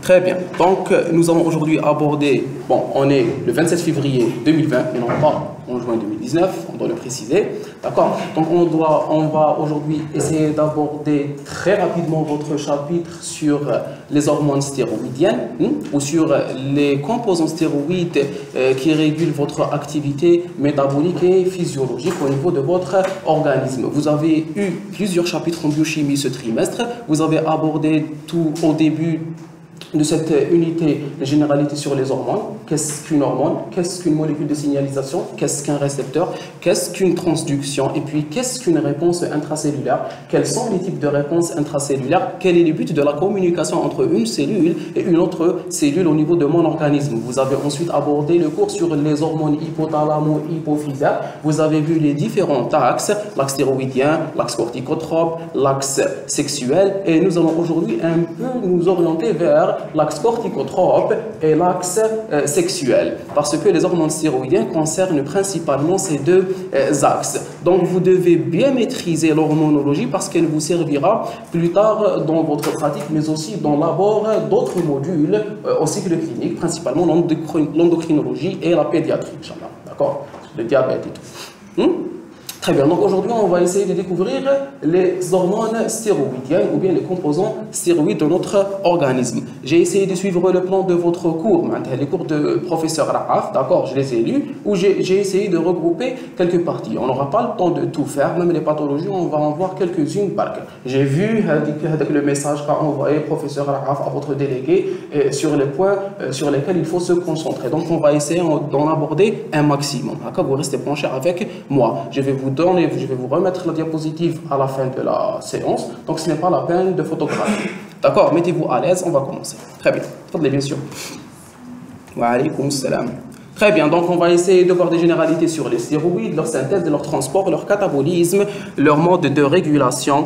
Très bien. Donc, nous allons aujourd'hui aborder, bon, on est le 27 février 2020, et non pas en juin 2019, on doit le préciser. D'accord? Donc, on va aujourd'hui essayer d'aborder très rapidement votre chapitre sur les hormones stéroïdiennes ou sur les composants stéroïdes qui régulent votre activité métabolique et physiologique au niveau de votre organisme. Vous avez eu plusieurs chapitres en biochimie ce trimestre. Vous avez abordé tout au début de cette unité de généralité sur les hormones. Qu'est-ce qu'une hormone? Qu'est-ce qu'une molécule de signalisation? Qu'est-ce qu'un récepteur? Qu'est-ce qu'une transduction? Et puis, qu'est-ce qu'une réponse intracellulaire? Quels sont les types de réponses intracellulaires? Quel est le but de la communication entre une cellule et une autre cellule au niveau de mon organisme? Vous avez ensuite abordé le cours sur les hormones hypothalamo-hypophysaires. Vous avez vu les différents axes, l'axe stéroïdien, l'axe corticotrope, l'axe sexuel. Et nous allons aujourd'hui un peu nous orienter vers l'axe corticotrope et l'axe sexuel, parce que les hormones stéroïdiennes concernent principalement ces deux axes. Donc vous devez bien maîtriser l'hormonologie parce qu'elle vous servira plus tard dans votre pratique, mais aussi dans l'abord d'autres modules au cycle clinique, principalement l'endocrinologie et la pédiatrie, Inch'Allah. D'accord? Le diabète et tout. Très bien, donc aujourd'hui on va essayer de découvrir les hormones stéroïdiennes ou bien les composants stéroïdes de notre organisme. J'ai essayé de suivre le plan de votre cours, les cours de professeur Raaf, d'accord, je les ai lus, où j'ai essayé de regrouper quelques parties. On n'aura pas le temps de tout faire, même les pathologies, on va en voir quelques-unes par cas. J'ai vu le message qu'a envoyé professeur Raaf à votre délégué sur les points sur lesquels il faut se concentrer. Donc on va essayer d'en aborder un maximum. D'accord, vous restez penchés avec moi. Je vais vous remettre la diapositive à la fin de la séance, donc ce n'est pas la peine de photographier. D'accord, mettez-vous à l'aise, on va commencer. Très bien, faites-les bien sûr. Wa alaykoum salam. Très bien, donc on va essayer de voir des généralités sur les stéroïdes, leur synthèse, leur transport, leur catabolisme, leur mode de régulation,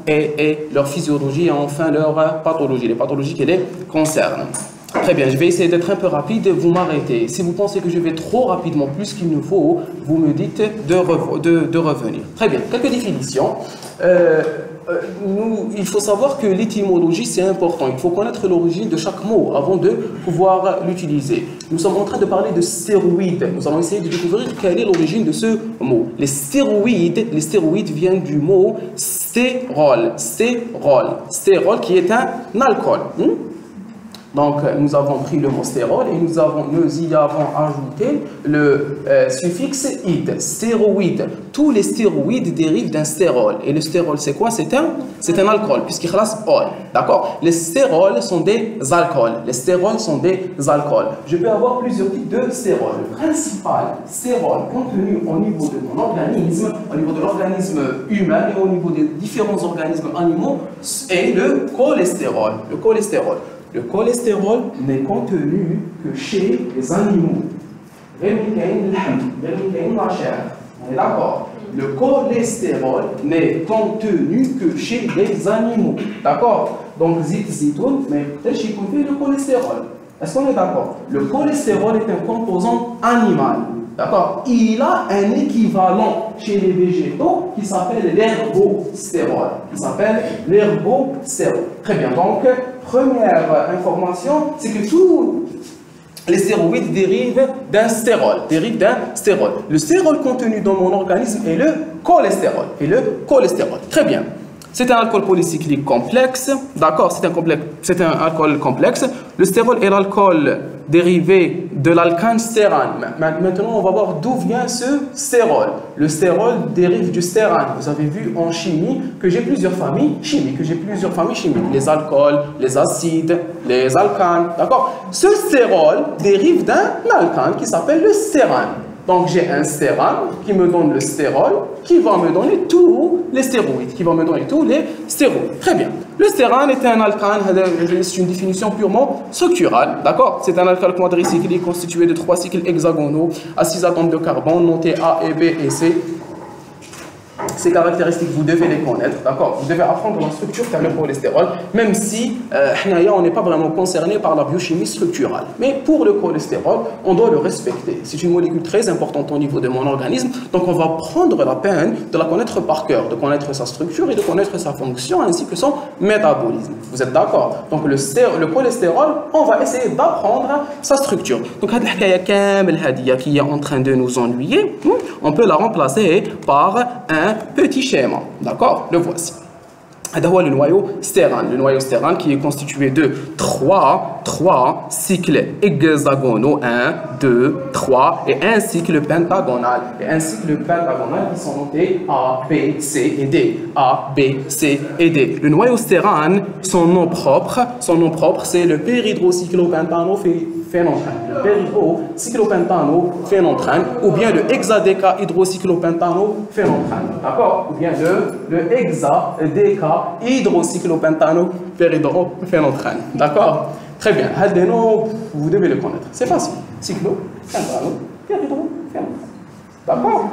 et leur physiologie et enfin leur pathologie, les pathologies qui les concernent. Très bien, je vais essayer d'être un peu rapide, vous m'arrêtez. Si vous pensez que je vais trop rapidement, plus qu'il ne faut, vous me dites de revenir. Très bien, quelques définitions. Il faut savoir que l'étymologie, c'est important. Il faut connaître l'origine de chaque mot avant de pouvoir l'utiliser. Nous sommes en train de parler de stéroïdes. Nous allons essayer de découvrir quelle est l'origine de ce mot. Les stéroïdes viennent du mot stérol. Stérol qui est un alcool. Donc, nous avons pris le mot stérol et nous y avons ajouté le suffixe ide, stéroïde. Tous les stéroïdes dérivent d'un stérol. Et le stérol, c'est quoi? C'est un alcool, puisqu'il reste ol. D'accord? Les stérols sont des alcools. Je peux avoir plusieurs types de stérols. Le principal stérol contenu au niveau de mon organisme, au niveau de l'organisme humain et au niveau des différents organismes animaux, est le cholestérol. Le cholestérol n'est contenu que chez les animaux. On est d'accord? Le cholestérol n'est contenu que chez les animaux. D'accord? Donc, zitoun, mais peut-être qu'il contient le cholestérol. Est-ce qu'on est d'accord? Le cholestérol est un composant animal. D'accord? Il a un équivalent chez les végétaux qui s'appelle l'herbostérol. Très bien. Donc, première information, c'est que tous les stéroïdes dérivent d'un stérol. Le stérol contenu dans mon organisme est le cholestérol. Très bien. C'est un alcool polycyclique complexe. D'accord, c'est un alcool complexe. Le stérol est l'alcool dérivé de l'alcane stérane. Maintenant, on va voir d'où vient ce stérol. Le stérol dérive du stérane. Vous avez vu en chimie que j'ai plusieurs familles chimiques. Les alcools, les acides, les alcanes. D'accord. Ce stérol dérive d'un alcane qui s'appelle le stérane. Donc j'ai un stérane qui me donne le stérol, qui va me donner tous les stéroïdes, Très bien. Le stérane est un alcane, c'est une définition purement structurale, d'accord? C'est un alcool quadricyclique constitué de 3 cycles hexagonaux à 6 atomes de carbone, notés A et B et C. ces caractéristiques, vous devez les connaître, d'accord? Vous devez apprendre la structure qu'a le cholestérol, même si on n'est pas vraiment concerné par la biochimie structurale. Mais pour le cholestérol, on doit le respecter. C'est une molécule très importante au niveau de mon organisme, donc on va prendre la peine de la connaître par cœur, de connaître sa structure et de connaître sa fonction, ainsi que son métabolisme. Vous êtes d'accord? Donc le cholestérol, on va essayer d'apprendre sa structure. Donc qui est en train de nous ennuyer, on peut la remplacer par un petit schéma. D'accord? Le voici. Le noyau stérane qui est constitué de trois cycles hexagonaux, 1, 2, 3, et un cycle pentagonal. Et un cycle pentagonal qui sont notés A, B, C et D. A, B, C et D. Le noyau stérane, son nom propre c'est le péridrocyclopentanophénylanthrène. Le péridrocyclopentanophénylanthrène, ou bien le hexadécahydrocyclopentanophénylanthrène. D'accord? Ou bien le hexadécahydrocyclopentanophénylanthrène. D'accord? Très bien. Vous devez le connaître. C'est facile. Cyclopentanophénylanthrène. D'accord?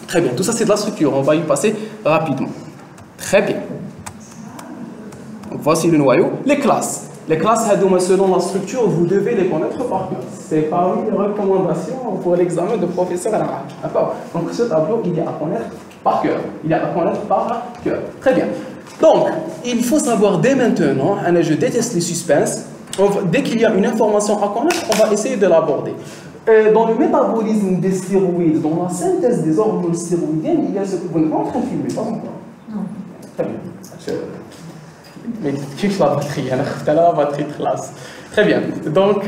Très bien. Tout ça, c'est de la structure. On va y passer rapidement. Très bien. Donc, voici le noyau. Les classes. Les classes, selon la structure, vous devez les connaître par cœur. C'est parmi les recommandations pour l'examen de professeur à la RAC. D'accord? Donc, ce tableau, il est à connaître par cœur. Très bien. Donc, il faut savoir dès maintenant, je déteste les suspens, dès qu'il y a une information à connaître, on va essayer de l'aborder. Dans le métabolisme des stéroïdes, dans la synthèse des hormones stéroïdiennes, il y a ce que vous n'êtes pas en train de filmer, pas encore? Non. Très bien. Mais qu'est-ce que la batterie classe. Très bien. Donc,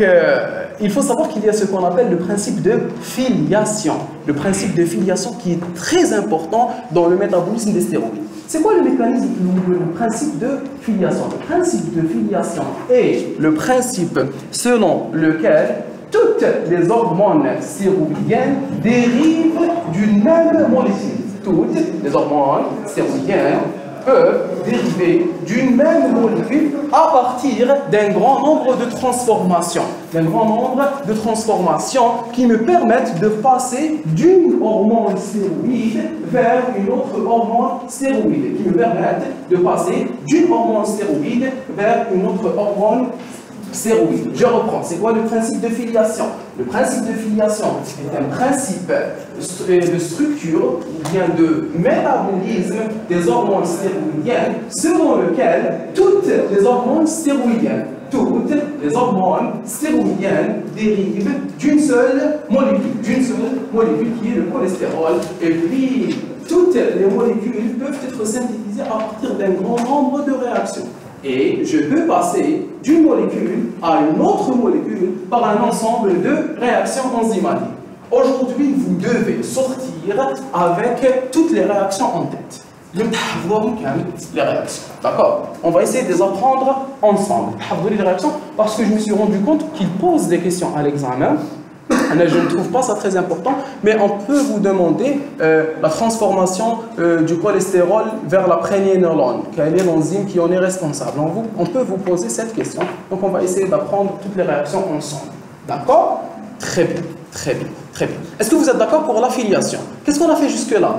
il faut savoir qu'il y a ce qu'on appelle le principe de filiation. Le principe de filiation qui est très important dans le métabolisme des stéroïdes. C'est quoi le mécanisme, le principe de filiation? Le principe de filiation est le principe selon lequel toutes les hormones stéroïdiennes dérivent d'une même molécule. Toutes les hormones stéroïdiennes peuvent dériver d'une même molécule à partir d'un grand nombre de transformations. Qui me permettent de passer d'une hormone stéroïde vers une autre hormone stéroïde. Je reprends. C'est quoi le principe de filiation? Le principe de filiation est un principe de structure ou bien de métabolisme des hormones stéroïdiennes selon lequel toutes les hormones stéroïdiennes dérivent d'une seule molécule qui est le cholestérol. Et puis, toutes les molécules peuvent être synthétisées à partir d'un grand nombre de réactions. Et je peux passer d'une molécule à une autre molécule par un ensemble de réactions enzymatiques. Aujourd'hui, vous devez sortir avec toutes les réactions en tête. Les réactions. D'accord? On va essayer de les apprendre ensemble. Les réactions, parce que je me suis rendu compte qu'ils posent des questions à l'examen. Je ne trouve pas ça très important, mais on peut vous demander la transformation du cholestérol vers la préniénolone. Quelle est l'enzyme qui en est responsable? On peut vous poser cette question. Donc, on va essayer d'apprendre toutes les réactions ensemble. D'accord? Très bien. Est-ce que vous êtes d'accord pour l'affiliation? Qu'est-ce qu'on a fait jusque-là?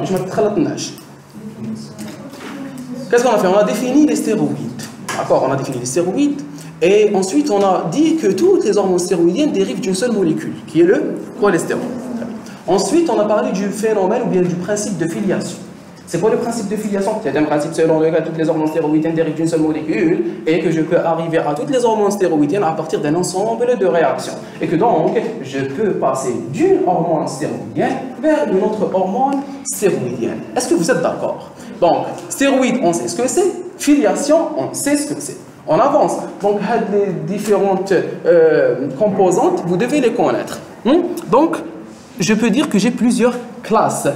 Qu'est-ce qu'on a fait? On a défini les stéroïdes. D'accord? On a défini les stéroïdes. Et ensuite, on a dit que toutes les hormones stéroïdiennes dérivent d'une seule molécule, qui est le cholestérol. Ensuite, on a parlé du phénomène ou bien du principe de filiation. C'est quoi le principe de filiation? C'est un principe selon lequel toutes les hormones stéroïdiennes dérivent d'une seule molécule et que je peux arriver à toutes les hormones stéroïdiennes à partir d'un ensemble de réactions. Et que donc, je peux passer d'une hormone stéroïdienne vers une autre hormone stéroïdienne. Est-ce que vous êtes d'accord? Donc, stéroïdes, on sait ce que c'est. Filiation, on sait ce que c'est. On avance. Donc, les différentes composantes, vous devez les connaître. Donc, je peux dire que j'ai plusieurs classes.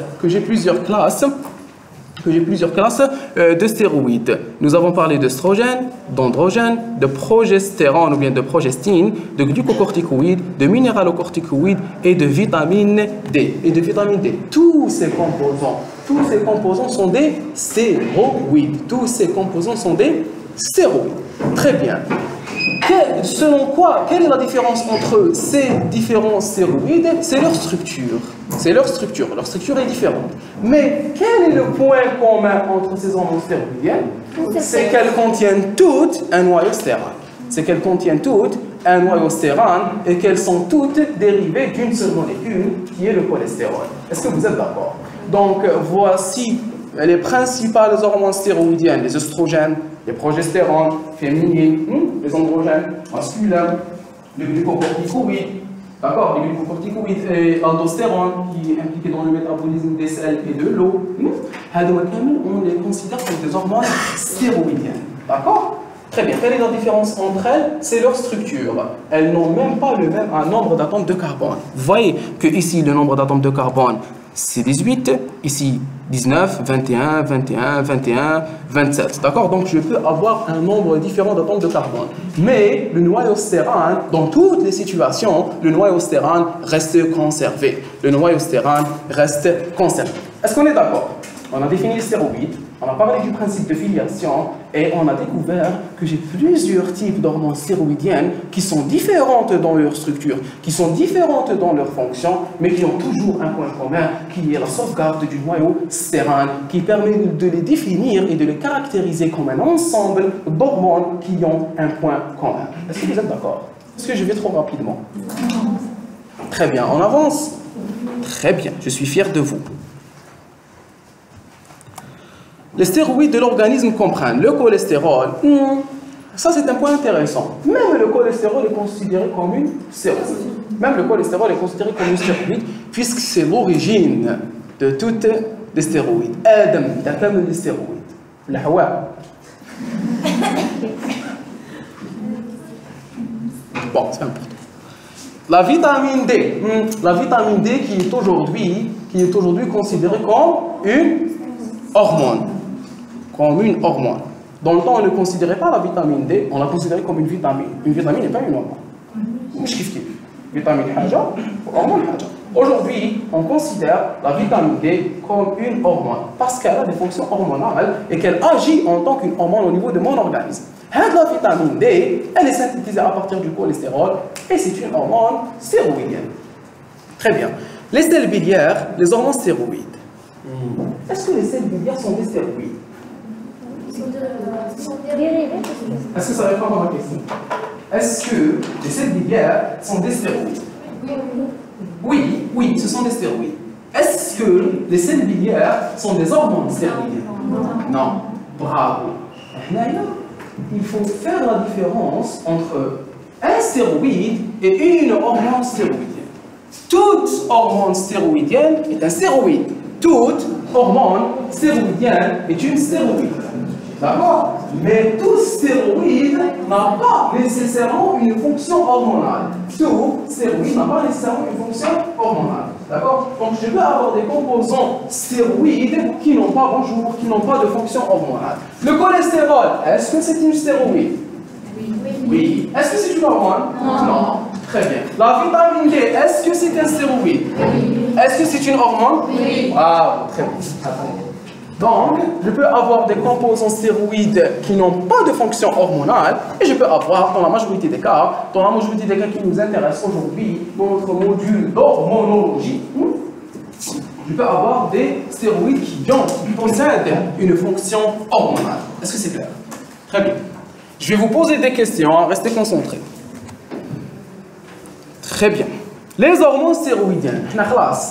De stéroïdes. Nous avons parlé d'œstrogène, d'androgène, de progestérone ou bien de progestine, de glucocorticoïdes, de minéralocorticoïdes et de vitamine D. Tous ces composants sont des stéroïdes. Très bien. Selon quoi, quelle est la différence entre ces différents stéroïdes? C'est leur structure. C'est leur structure. Leur structure est différente. Mais quel est le point commun entre ces hormones stéroïdiennes? C'est qu'elles contiennent toutes un noyau stérane. C'est qu'elles contiennent toutes un noyau stérane et qu'elles sont toutes dérivées d'une seule molécule qui est le cholestérol. Est-ce que vous êtes d'accord? Donc voici les principales hormones stéroïdiennes, les œstrogènes, les progestérones féminines, les androgènes masculins, les glucocorticoïdes, d'accord, les glucocorticoïdes et l'aldostérone qui est impliqué dans le métabolisme des sels et de l'eau. On les considère comme des hormones stéroïdiennes, d'accord? Très bien. Quelle est la différence entre elles? C'est leur structure. Elles n'ont même pas le même nombre d'atomes de carbone. Vous voyez que ici, le nombre d'atomes de carbone, c'est 18. Ici, 19, 21, 21, 21, 27. D'accord? Donc, je peux avoir un nombre différent d'atomes de carbone. Mais le noyau stérane, dans toutes les situations, le noyau stérane reste conservé. Le noyau stérane reste conservé. Est-ce qu'on est d'accord? On a défini les stéroïdes. On a parlé du principe de filiation et on a découvert que j'ai plusieurs types d'hormones stéroïdiennes qui sont différentes dans leur structure, qui sont différentes dans leur fonction, mais qui ont toujours un point commun, qui est la sauvegarde du noyau stérane, qui permet de les définir et de les caractériser comme un ensemble d'hormones qui ont un point commun. Est-ce que vous êtes d'accord? Est-ce que je vais trop rapidement? Très bien, on avance? Très bien, je suis fier de vous. Les stéroïdes de l'organisme comprennent le cholestérol. Ça, c'est un point intéressant. Même le cholestérol est considéré comme une stéroïde. Même le cholestérol est considéré comme une stéroïde, puisque c'est l'origine de toutes les stéroïdes. Adam, d'Adam les stéroïdes. La Hawa. Bon, c'est important. La vitamine D. La vitamine D qui est aujourd'hui considérée comme une hormone. Comme une hormone. Dans le temps, on ne considérait pas la vitamine D, on la considérait comme une vitamine. Une vitamine n'est pas une hormone. Vitamine haja, hormone haja. Aujourd'hui, on considère la vitamine D comme une hormone parce qu'elle a des fonctions hormonales et qu'elle agit en tant qu'une hormone au niveau de mon organisme. La vitamine D, elle est synthétisée à partir du cholestérol et c'est une hormone stéroïdienne. Très bien. Les sels biliaires, les hormones stéroïdes. Est-ce que les sels biliaires sont des stéroïdes? Est-ce que ça répond à ma question? Est-ce que les sels biliaires sont des stéroïdes? Oui, oui, ce sont des stéroïdes. Est-ce que les sels biliaires sont des hormones stéroïdiennes? Non. Bravo. Il faut faire la différence entre un stéroïde et une hormone stéroïdienne. Toute hormone stéroïdienne est un stéroïde. Toute hormone stéroïdienne est une stéroïde. D'accord? Mais tout stéroïde n'a pas nécessairement une fonction hormonale. Tout stéroïde n'a pas nécessairement une fonction hormonale. D'accord? Donc je peux avoir des composants stéroïdes qui n'ont pas, qui n'ont pas de fonction hormonale. Le cholestérol, est-ce que c'est une stéroïde? Oui. Est-ce que c'est une hormone? Non. Très bien. La vitamine D, est-ce que c'est un stéroïde? Oui. Est-ce que c'est une hormone? Oui. Ah, très bien. Donc, je peux avoir des composants stéroïdes qui n'ont pas de fonction hormonale et je peux avoir, dans la majorité des cas qui nous intéressent aujourd'hui, dans notre module d'hormonologie, je peux avoir des stéroïdes qui possèdent une fonction hormonale. Est-ce que c'est clair? Très bien. Je vais vous poser des questions, restez concentrés. Très bien. Les hormones stéroïdiennes,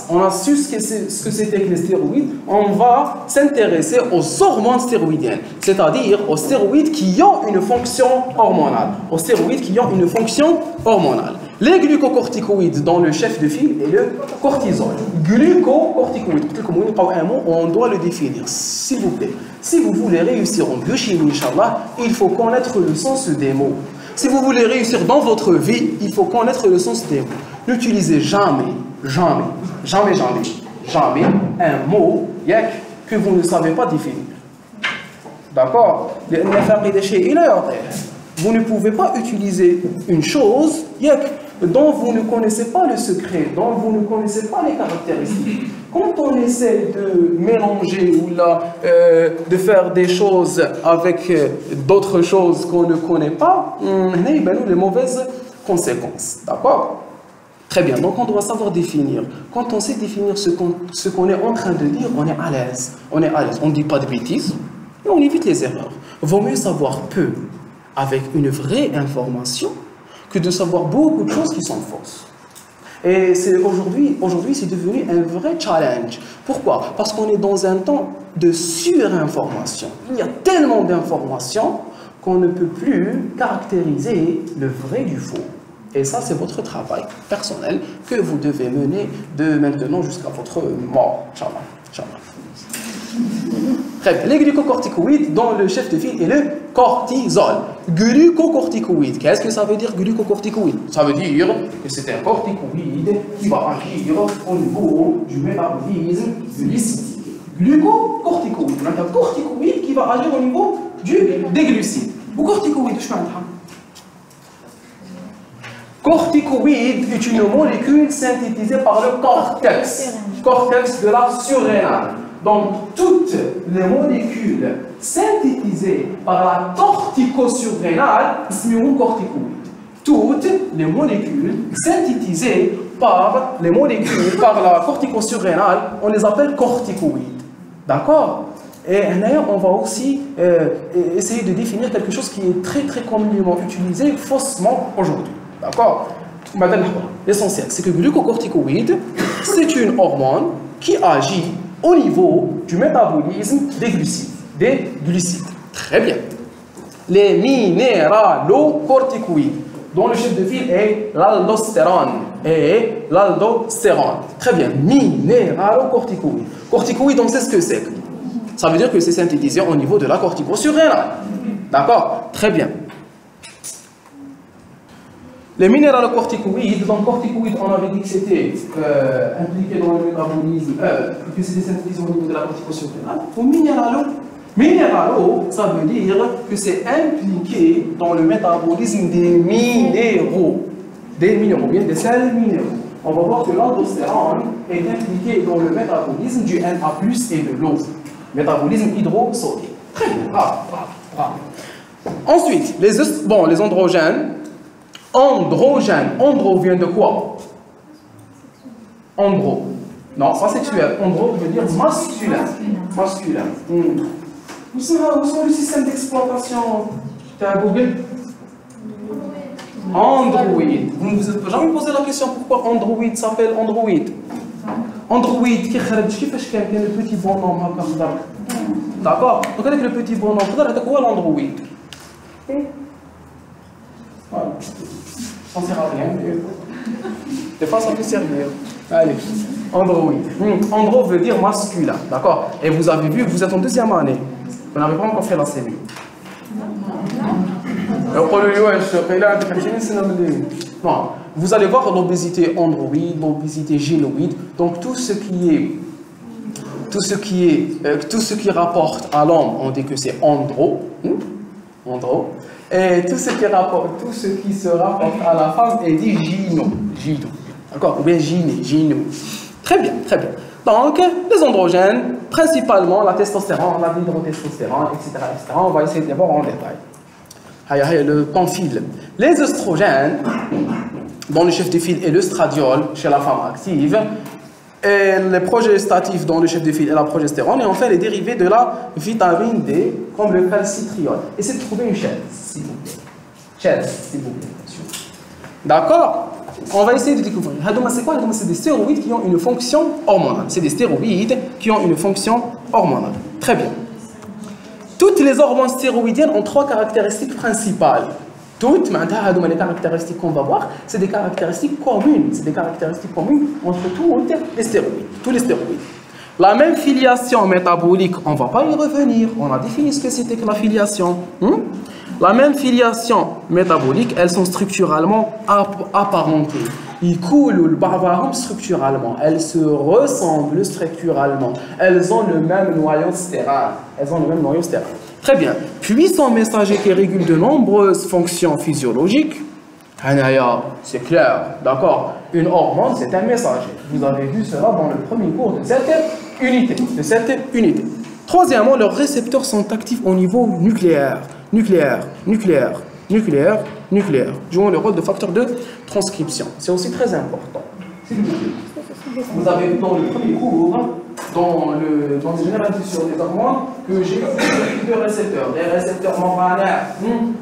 on a su ce que c'était que les stéroïdes, on va s'intéresser aux hormones stéroïdiennes, c'est-à-dire aux stéroïdes qui ont une fonction hormonale. Aux stéroïdes qui ont une fonction hormonale. Les glucocorticoïdes dans le chef de file et le cortisol. Glucocorticoïdes, on doit le définir, s'il vous plaît. Si vous voulez réussir en biochimie, Inch'Allah, il faut connaître le sens des mots. Si vous voulez réussir dans votre vie, il faut connaître le sens des mots. N'utilisez jamais un mot que vous ne savez pas définir. D'accord? Vous ne pouvez pas utiliser une chose dont vous ne connaissez pas le secret, dont vous ne connaissez pas les caractéristiques. Quand on essaie de mélanger ou là, de faire des choses avec d'autres choses qu'on ne connaît pas, on a les mauvaises conséquences. D'accord? Très bien, donc on doit savoir définir. Quand on sait définir ce qu'on est en train de dire, on est à l'aise. On est à l'aise, on ne dit pas de bêtises et on évite les erreurs. Vaut mieux savoir peu avec une vraie information que de savoir beaucoup de choses qui sont fausses. Et aujourd'hui, c'est devenu un vrai challenge. Pourquoi? Parce qu'on est dans un temps de surinformation. Il y a tellement d'informations qu'on ne peut plus caractériser le vrai du faux. Et ça, c'est votre travail personnel que vous devez mener de maintenant jusqu'à votre mort. Inch'Allah. Très bien. Les glucocorticoïdes dont le chef de file est le cortisol. Glucocorticoïde. Qu'est-ce que ça veut dire glucocorticoïde? Ça veut dire que c'est un corticoïde qui va agir au niveau du métabolisme de lysine. Glucocorticoïde. On a un corticoïde qui va agir au niveau des glucides. Ou corticoïde, je fais corticoïde est une molécule synthétisée par le cortex de la surrénale. Donc, toutes les molécules synthétisées par la corticosurrénale sont corticoïdes. Toutes les molécules synthétisées par la corticosurrénale, on les appelle corticoïdes. D'accord? Et on va aussi essayer de définir quelque chose qui est très très communément utilisé faussement aujourd'hui. D'accord? L'essentiel, c'est que le glucocorticoïde, c'est une hormone qui agit au niveau du métabolisme des glucides. Très bien. Les minéralocorticoïdes, dont le chef de file est l'aldostérone. Très bien. Minéralocorticoïdes. Corticoïdes, on sait ce que c'est. Ça veut dire que c'est synthétisé au niveau de la corticosurrénale. D'accord? Très bien. Les minéralocorticoïdes, donc corticoïdes, on avait dit que c'était impliqué dans le métabolisme, que c'était synthétisé au niveau de la corticosurrénale. Ou minéralo, ça veut dire que c'est impliqué dans le métabolisme des minéraux. Des bien des sels minéraux. On va voir que l'aldostérone est impliqué dans le métabolisme du Na+ et de l'eau. Métabolisme hydrosodié. Très bien, bravo. Ensuite, les androgènes. Androgène. Andro vient de quoi? Andro. Non, pas sexuel. Andro veut dire masculin. Où sont le système d'exploitation? Tu as Google? Android. Vous ne vous êtes jamais posé la question pourquoi Android s'appelle Android? Android, qui est le petit bonhomme. D'accord? Donc avec le petit bonhomme, c'est quoi l'Android? Voilà. Ça ne sert à rien. Des fois, ça peut servir. Allez, Android. Andro veut dire masculin. D'accord? Et vous avez vu que vous êtes en deuxième année. Vous n'avez pas encore fait la CMU. Non. Vous allez voir l'obésité androïde, l'obésité gynoïde. Donc tout ce qui rapporte à l'homme, on dit que c'est andro. Et tout ce qui se rapporte à la femme est dit gyno. D'accord? Ou bien gyno. Très bien. Donc, les androgènes, principalement la testostérone, la dihydrotestostérone, etc. On va essayer de les voir en détail. Le pamphile. Les œstrogènes, dont le chef de file est l'œstradiol chez la femme active, et les progestatifs dont le chef de file est la progestérone, et enfin les dérivés de la vitamine D, comme le calcitriol. Essayez de trouver une chaise, s'il vous plaît. D'accord? On va essayer de découvrir. C'est quoi? C'est des stéroïdes qui ont une fonction hormonale. Très bien. Toutes les hormones stéroïdiennes ont 3 caractéristiques principales. Toutes, les caractéristiques qu'on va voir, c'est des caractéristiques communes. Entre tous les stéroïdes. La même filiation métabolique, on ne va pas y revenir. On a défini ce que c'était que la filiation. La même filiation métabolique, elles sont structurellement apparentées. Ils coulent structuralement. Elles se ressemblent structuralement. Elles ont le même noyau stéral. Très bien. Puissant messager qui régule de nombreuses fonctions physiologiques. C'est clair, d'accord? Une hormone, c'est un messager. Vous avez vu cela dans le premier cours de cette unité. Troisièmement, leurs récepteurs sont actifs au niveau nucléaire, jouant le rôle de facteur de transcription. C'est aussi très important. Vous avez vu dans le premier cours, dans les généralités sur les hormones, que j'ai deux récepteurs, des récepteurs membranaires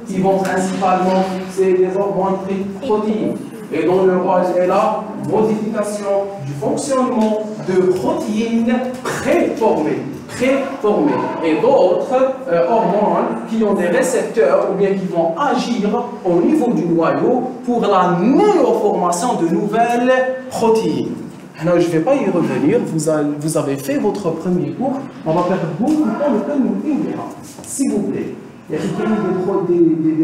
qui vont principalement fixer des hormones protéines et dont le rôle est la modification du fonctionnement de protéines préformées. Et d'autres hormones qui ont des récepteurs ou bien qui vont agir au niveau du noyau pour la néoformation de nouvelles protéines. Alors, je ne vais pas y revenir, vous avez fait votre premier cours, on va perdre beaucoup de temps, le temps nous finira. S'il vous plaît, il y a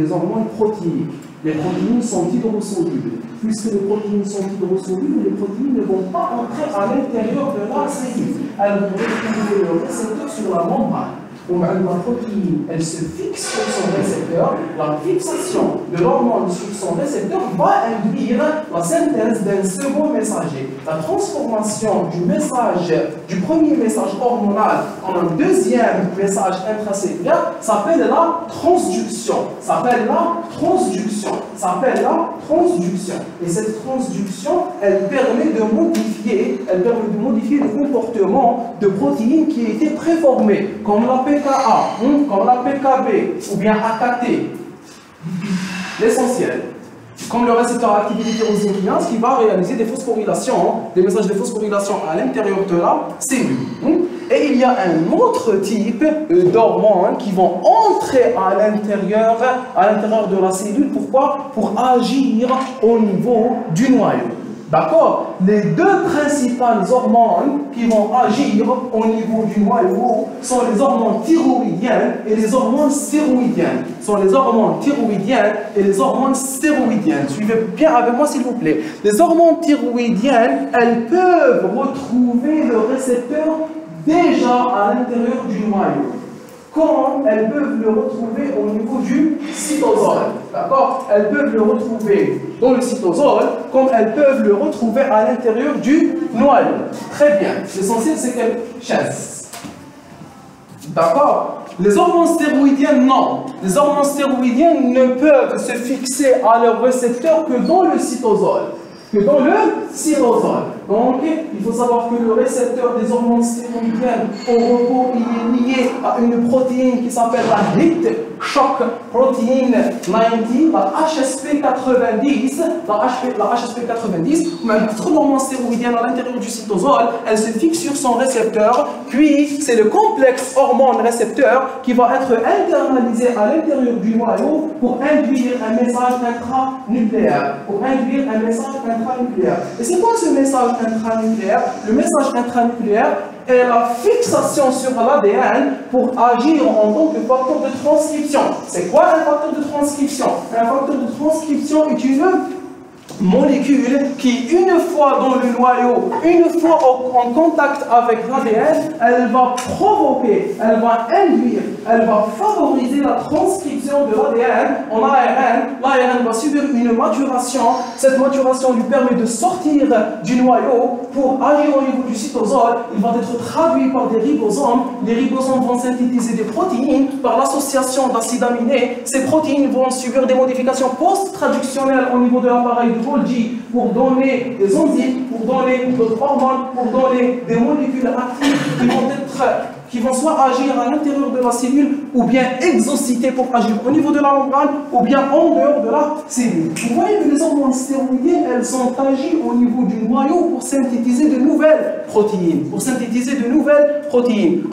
des hormones protéiques. Les protéines sont hydrosolubles. Puisque les protéines sont hydrosolubles, les protéines ne vont pas entrer à l'intérieur de la cellule. Elles vont retrouver le récepteur sur la membrane. La protéine, elle se fixe sur son récepteur. La fixation de l'hormone sur son récepteur va induire la synthèse d'un second messager. La transformation du premier message hormonal en un deuxième message intracellulaire s'appelle la transduction. Et cette transduction, elle permet de modifier le comportement de protéines qui étaient préformées, comme la PKA, comme la PKB, ou bien AKT. L'essentiel, comme le récepteur activité tyrosine kinase qui va réaliser des messages de phosphorylation à l'intérieur de la cellule. Et il y a un autre type d'hormones qui vont entrer à l'intérieur de la cellule. Pourquoi? Pour agir au niveau du noyau. D'accord? Les deux principales hormones qui vont agir au niveau du noyau sont les hormones thyroïdiennes et les hormones stéroïdiennes. Suivez bien avec moi s'il vous plaît. Les hormones thyroïdiennes, elles peuvent retrouver le récepteur déjà à l'intérieur du noyau, comme elles peuvent le retrouver au niveau du cytosol. D'accord? Elles peuvent le retrouver dans le cytosol, comme elles peuvent le retrouver à l'intérieur du noyau. Très bien. L'essentiel, c'est qu'elles chassent. D'accord? Les hormones stéroïdiennes, non. Les hormones stéroïdiennes ne peuvent se fixer à leur récepteur que dans le cytosol. Donc, il faut savoir que le récepteur des hormones stéroïdiennes au repos il est lié à une protéine qui s'appelle la Heat Shock Protein 90, la HSP90. La HSP90, mais trop d'hormones stéroïdiennes à l'intérieur du cytosol, elle se fixe sur son récepteur, puis c'est le complexe hormone-récepteur qui va être internalisé à l'intérieur du noyau pour induire un message intranucléaire. Et c'est quoi ce message intranucléaire? Le message intranucléaire est la fixation sur l'ADN pour agir en tant que facteur de transcription. C'est quoi un facteur de transcription? Un facteur de transcription est une molécule qui, une fois dans le noyau, une fois en contact avec l'ADN, elle va provoquer, elle va induire, elle va favoriser la transcription de l'ADN en ARN. L'ARN va subir une maturation. Cette maturation lui permet de sortir du noyau pour agir au niveau du cytosol. Il va être traduit par des ribosomes. Les ribosomes vont synthétiser des protéines par l'association d'acides aminés. Ces protéines vont subir des modifications post-traductionnelles au niveau de l'appareil de Golgi pour donner des enzymes, pour donner d'autres hormones, pour donner des molécules actives qui vont soit agir à l'intérieur de la cellule ou bien exociter pour agir au niveau de la membrane ou bien en dehors de la cellule. Vous voyez que les hormones stéroïdiennes, elles sont agies au niveau du noyau pour synthétiser de nouvelles protéines.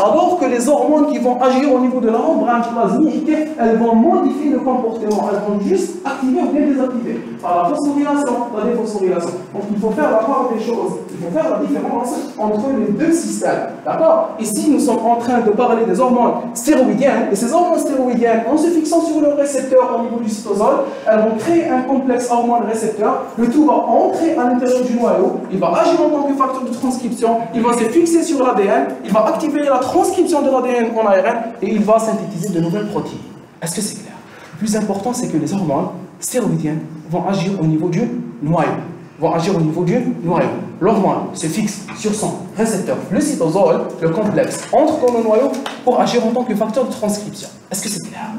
Alors que les hormones qui vont agir au niveau de la membrane plasmique, elles vont modifier le comportement. Elles vont juste activer ou bien désactiver. Par la phosphorylation, la déphosphorylation. Donc il faut faire la part des choses. Il faut faire la différence entre les deux systèmes. D'accord? Ici, nous sommes en train de parler des hormones stéroïdiennes. Et ces hormones stéroïdiennes, en se fixant sur le récepteur au niveau du cytosol, elles vont créer un complexe hormone-récepteur. Le tout va entrer à l'intérieur du noyau. Il va agir en tant que facteur de transcription. Il va se fixer sur l'ADN. Il va activer la transcription de l'ADN en ARN. Et il va synthétiser de nouvelles protéines. Est-ce que c'est clair? Le plus important, c'est que les hormones stéroïdiennes vont agir au niveau du noyau. L'hormone se fixe sur son récepteur, le cytosol, le complexe, entre dans le noyau pour agir en tant que facteur de transcription. Est-ce que c'est clair?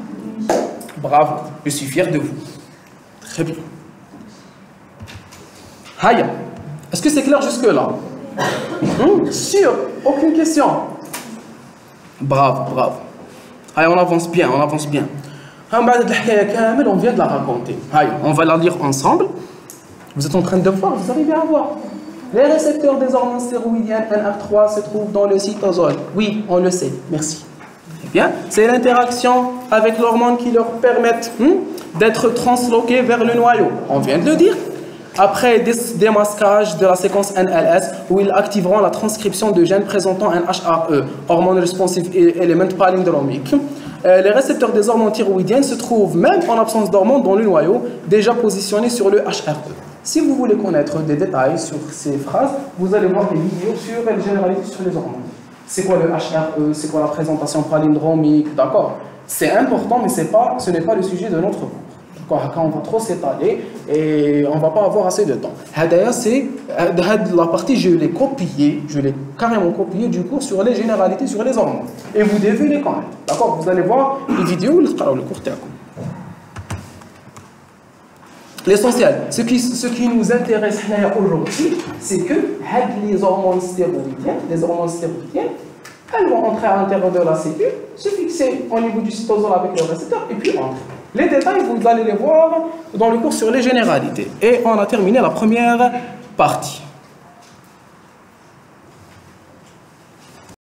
Bravo, je suis fier de vous. Très bien. Haya, est-ce que c'est clair jusque-là? Sûr, aucune question. Bravo, bravo. Haya, on avance bien, on avance bien. On vient de la raconter. Haya, on va la lire ensemble. Vous êtes en train de voir, vous arrivez à voir. Les récepteurs des hormones stéroïdiennes NR3 se trouvent dans le cytosol. Oui, on le sait. Merci. Très bien. C'est l'interaction avec l'hormone qui leur permettent d'être transloqués vers le noyau. On vient de le dire. Après démasquage de la séquence NLS, où ils activeront la transcription de gènes présentant un HRE, hormone responsive element palindromique. Les récepteurs des hormones thyroïdiennes se trouvent même en absence d'hormones dans le noyau, déjà positionnés sur le HRE. Si vous voulez connaître des détails sur ces phrases, vous allez voir des vidéos sur les généralités sur les hormones. C'est quoi le HRE, c'est quoi la présentation palindromique, d'accord? C'est important, mais ce n'est pas le sujet de notre cours. D'accord? Quand on va trop s'étaler et on ne va pas avoir assez de temps. C'est la partie, je l'ai carrément copiée du cours sur les généralités sur les hormones. Et vous devez les connaître. D'accord? Vous allez voir les vidéos, le cours théâtre. L'essentiel, ce qui nous intéresse aujourd'hui, c'est que les hormones stéroïdiennes, elles vont entrer à l'intérieur de la cellule, se fixer au niveau du cytosol avec le récepteur et puis entrer. Les détails, vous allez les voir dans le cours sur les généralités. Et on a terminé la première partie.